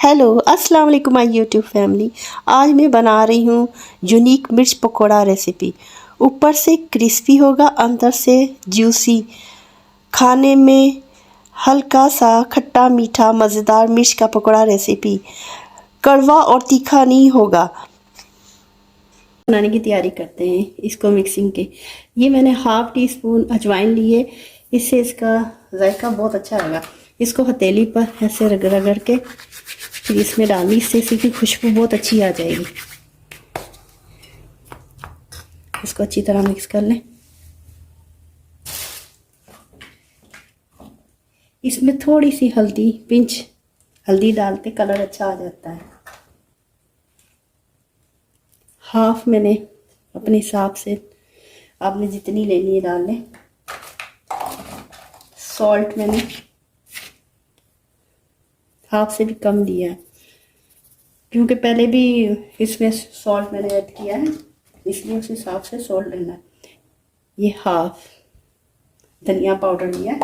Hello अस्सलाम वालेकुम my YouTube family. आज मैं बना रही हूँ यूनिक मिर्च पकोड़ा रेसिपी। ऊपर से क्रिस्पी होगा, अंदर से जूसी, खाने में हल्का सा खट्टा मीठा मज़ेदार मिर्च का पकोड़ा रेसिपी। कड़वा और तीखा नहीं होगा। बनाने की तैयारी करते हैं इसको मिक्सिंग के। ये मैंने हाफ टी स्पून अजवाइन लिए, इससे इसका जायका बहुत अच्छा आएगा। इसको हथेली पर ऐसे रगड़ के फिर इसमें डाली, इससे इसकी खुशबू बहुत अच्छी आ जाएगी। इसको अच्छी तरह मिक्स कर लें। इसमें थोड़ी सी हल्दी, पिंच हल्दी डालते कलर अच्छा आ जाता है। हाफ मैंने अपने हिसाब से, आपने जितनी लेनी है डाल लें। सॉल्ट मैंने हाफ से भी कम दिया है, क्योंकि पहले भी इसमें सॉल्ट मैंने ऐड किया है, इसलिए उस हिसाब से सॉल्ट लेना है। ये हाफ धनिया पाउडर लिया है।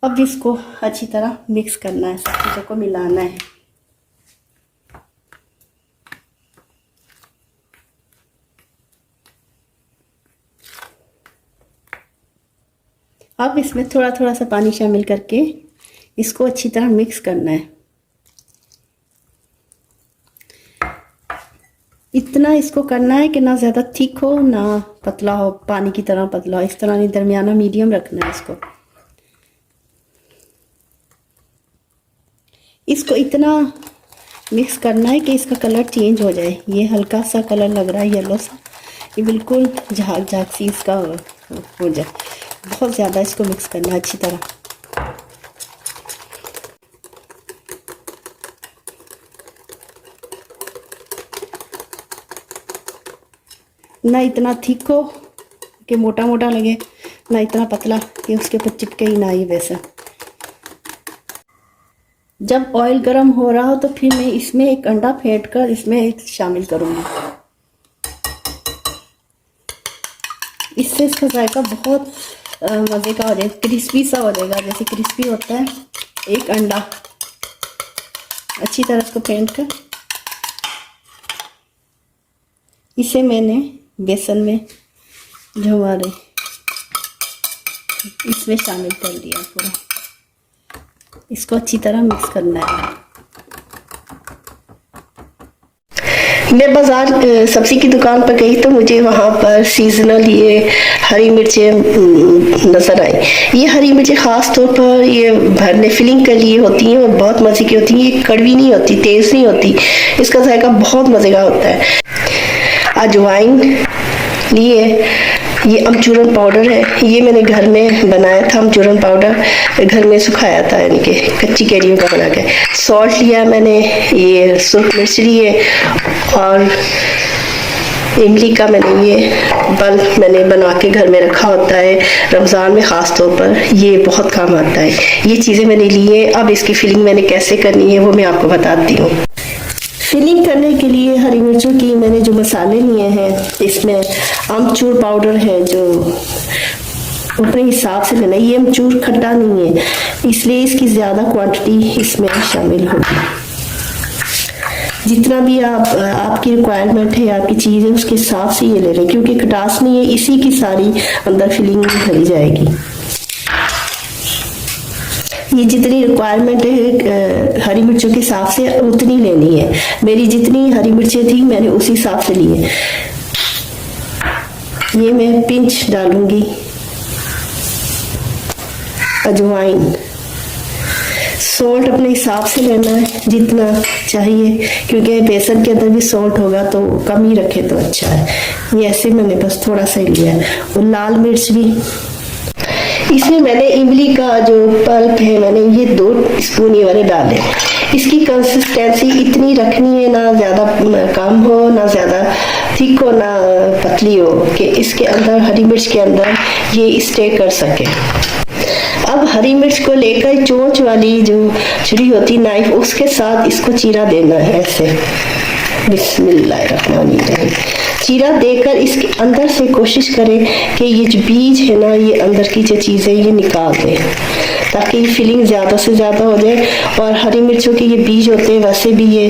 अब इसको अच्छी तरह मिक्स करना है, सब चीज़ों को मिलाना है। अब इसमें थोड़ा थोड़ा सा पानी शामिल करके इसको अच्छी तरह मिक्स करना है। इतना इसको करना है कि ना ज़्यादा थिक हो ना पतला हो, पानी की तरह पतला हो, इस तरह नहीं, दरमियाना मीडियम रखना है इसको। इसको इतना मिक्स करना है कि इसका कलर चेंज हो जाए। ये हल्का सा कलर लग रहा है येलो सा, ये बिल्कुल झाग झाग सी इसका हो जाए। बहुत ज़्यादा इसको मिक्स करना है अच्छी तरह। ना इतना थिक हो कि मोटा मोटा लगे, ना इतना पतला कि उसके ऊपर चिपके ही ना ही वैसा। जब ऑयल गर्म हो रहा हो तो फिर मैं इसमें एक अंडा फेंट कर इसमें शामिल करूँगी। इससे इसका जायका बहुत मज़े का हो जाएगा, क्रिस्पी सा हो जाएगा, जैसे क्रिस्पी होता है। एक अंडा अच्छी तरह इसको फेंट कर इसे मैंने बेसन में जो हमारे इसमें शामिल कर दिया पूरा। इसको अच्छी तरह मिक्स करना है। मैं बाज़ार सब्ज़ी की दुकान पर गई तो मुझे वहाँ पर सीजनल ये हरी मिर्चें नज़र आई। ये हरी मिर्चें ख़ास तौर पर ये भरने फिलिंग के लिए होती हैं और बहुत मज़े की होती हैं। ये कड़वी नहीं होती, तेज़ नहीं होती, इसका जायका बहुत मज़े का होता है। अजवाइन लिए, ये अमचूरन पाउडर है, ये मैंने घर में बनाया था। अमचूरन पाउडर घर में सुखाया था, यानी कि कच्ची कैरियों का बना के। सॉल्ट लिया मैंने, ये सुर्ख मिर्च लिए, और इमली का मैंने ये बल्ब मैंने बना के घर में रखा होता है, रमज़ान में ख़ास तौर पर ये बहुत काम आता है। ये चीज़ें मैंने ली है। अब इसकी फिलिंग मैंने कैसे करनी है वो मैं आपको बताती हूँ। फिलिंग करने के लिए हरी मिर्चों की मैंने जो मसाले लिए हैं, इसमें अमचूर पाउडर है जो अपने हिसाब से लेना है। ये अमचूर खट्टा नहीं है, इसलिए इसकी ज़्यादा क्वांटिटी इसमें शामिल होगी। जितना भी आपकी रिक्वायरमेंट है, आपकी चीज़ है, उसके हिसाब से ये ले लें, क्योंकि खटास नहीं है, इसी की सारी अंदर फिलिंग भरी जाएगी। ये जितनी रिक्वायरमेंट है हरी मिर्चों के हिसाब से उतनी लेनी है। मेरी जितनी हरी मिर्चें थी मैंने उसी हिसाब से लिए। ये मैं पिंच डालूंगी अजवाइन। सॉल्ट अपने हिसाब से लेना है जितना चाहिए, क्योंकि बेसन के अंदर भी सॉल्ट होगा तो कम ही रखे तो अच्छा है। ये ऐसे मैंने बस थोड़ा सा ही लिया है। और लाल मिर्च भी, इसमें मैंने इमली का जो पल्प है मैंने ये 2 स्पून ये वाले डाले। इसकी कंसिस्टेंसी इतनी रखनी है, ना ज़्यादा कम हो ना ज़्यादा थिक हो ना पतली हो, कि इसके अंदर हरी मिर्च के अंदर ये स्टे कर सके। अब हरी मिर्च को लेकर चोंच वाली जो छुरी होती नाइफ, उसके साथ इसको चीरा देना है ऐसे। बिस्मिल्लाहिर्रहमानिर्रहीम। चीरा देकर इसके अंदर से कोशिश करें कि ये जो बीज है ना, ये अंदर की जो चीज़ें ये निकाल दें। ताकि फिलिंग ज़्यादा से ज़्यादा हो जाए। और हरी मिर्चों के ये बीज होते हैं, वैसे भी ये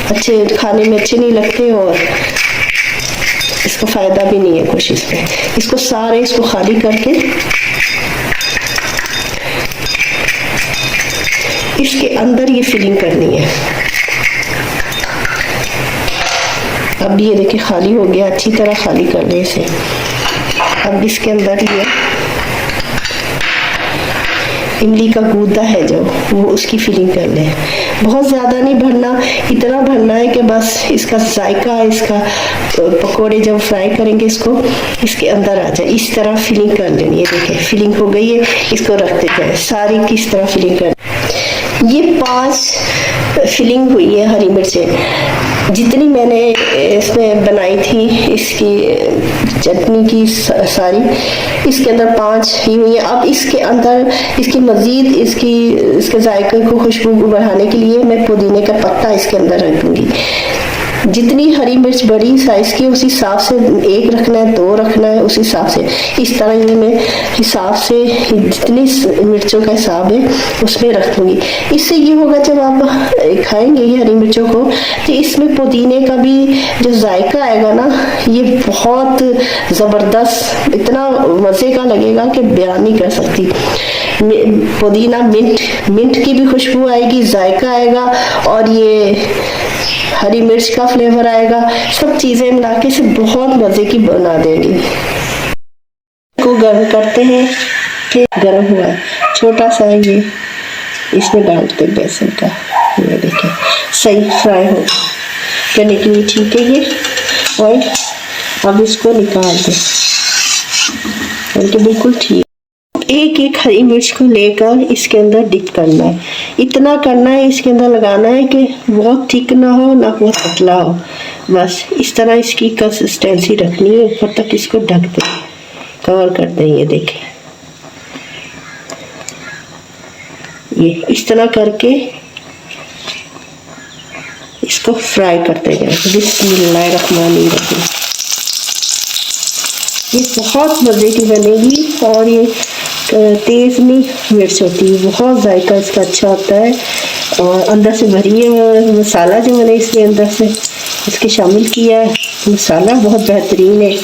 अच्छे खाने में अच्छे नहीं लगते और इसका फ़ायदा भी नहीं है कुछ इसमें। इसको सारे इसको खाली करके इसके अंदर ये फिलिंग करनी है। अब ये देखिए खाली हो गया, अच्छी तरह खाली कर ले इसे। अब इसके अंदर ये इमली का गूदा है जो, वो उसकी फिलिंग कर ले। बहुत ज़्यादा नहीं भरना, इतना भरना है कि बस इसका जायका, इसका पकोड़े जब फ्राई करेंगे इसको इसके अंदर आ जाए। इस तरह फिलिंग कर लेनी है। देखिए फिलिंग हो गई है, इसको रखते जाए सारी किस तरह फिलिंग कर। ये 5 फिलिंग हुई है हरी मिर्चें, जितनी मैंने इसमें बनाई थी इसकी चटनी की सारी, इसके अंदर 5 ही हुई है। अब इसके अंदर इसकी मज़ीद इसके जायके को खुशबू बढ़ाने के लिए मैं पुदीने का पत्ता इसके अंदर रख दूँगी। जितनी हरी मिर्च बड़ी साइज की उस हिसाब से 1 रखना है, 2 रखना है, उस हिसाब से। इस तरह ये मैं हिसाब से जितनी मिर्चों का हिसाब है उसमें रख लूँगी। इससे ये होगा जब आप खाएंगे ये हरी मिर्चों को तो इसमें पुदीने का भी जो जायका आएगा ना, ये बहुत ज़बरदस्त, इतना मज़े का लगेगा कि बयान नहीं कर सकती। पुदीना मिंट की भी खुशबू आएगी, जायका आएगा और ये हरी मिर्च का फ्लेवर आएगा। सब चीजें मिला के इसे बहुत मजे की बना देंगी। को गर्म करते हैं, फिर गर्म हुआ छोटा सा ये इसमें डालते बेसन का, ये देखिए सही फ्राई हो करने के लिए ठीक है ये। और अब इसको निकाल दें, बिल्कुल ठीक। एक हरी मिर्च को लेकर इसके अंदर डिप करना है, इतना करना है इसके अंदर लगाना है कि बहुत थिक ना हो ना बहुत पतला हो, बस इस तरह इसकी कंसिस्टेंसी रखनी है। ऊपर तक इसको ढक दें, कवर कर दें। ये देखें ये इस तरह करके इसको फ्राई करते जाए। बिस्मिल्लाहिर्रहमानिर्रहीम। ये बहुत मज़े की बनेगी और ये तेज़ नहीं मिर्च होती है, बहुत जायका इसका अच्छा होता है। और अंदर से भरी है मसाला जो मैंने इसके अंदर से इसके शामिल किया है, मसाला बहुत बेहतरीन है।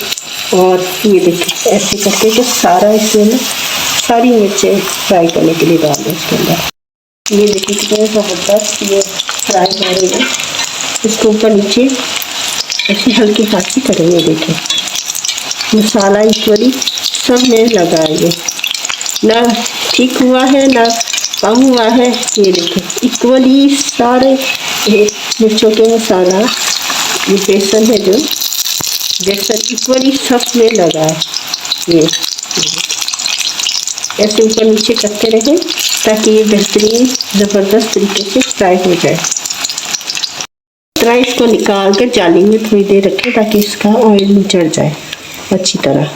और ये देखिए ऐसे करके कि सारा इसमें ना सारी मिर्चें फ्राई करने के लिए डाल दें इसके अंदर। ये देखिए कितने ज़बरदस्त ये फ्राई हो रही है। इसको ऊपर नीचे ऐसे हल्के हाथ से करेंगे। देखिए मसाला इक्वली सब में लगाएंगे, ना ठीक हुआ है ना कम हुआ है। ये देखिए इक्वली सारे मिर्चों के मसाला, ये बेसन है जो बेसन इक्वली सब में लगा है। ये ऐसे ऊपर नीचे करते रहें ताकि ये बेहतरीन ज़बरदस्त तरीके से फ्राई हो जाए। इसको निकाल कर जाली में थोड़ी देर रखें ताकि इसका ऑयल निचड़ जाए अच्छी तरह।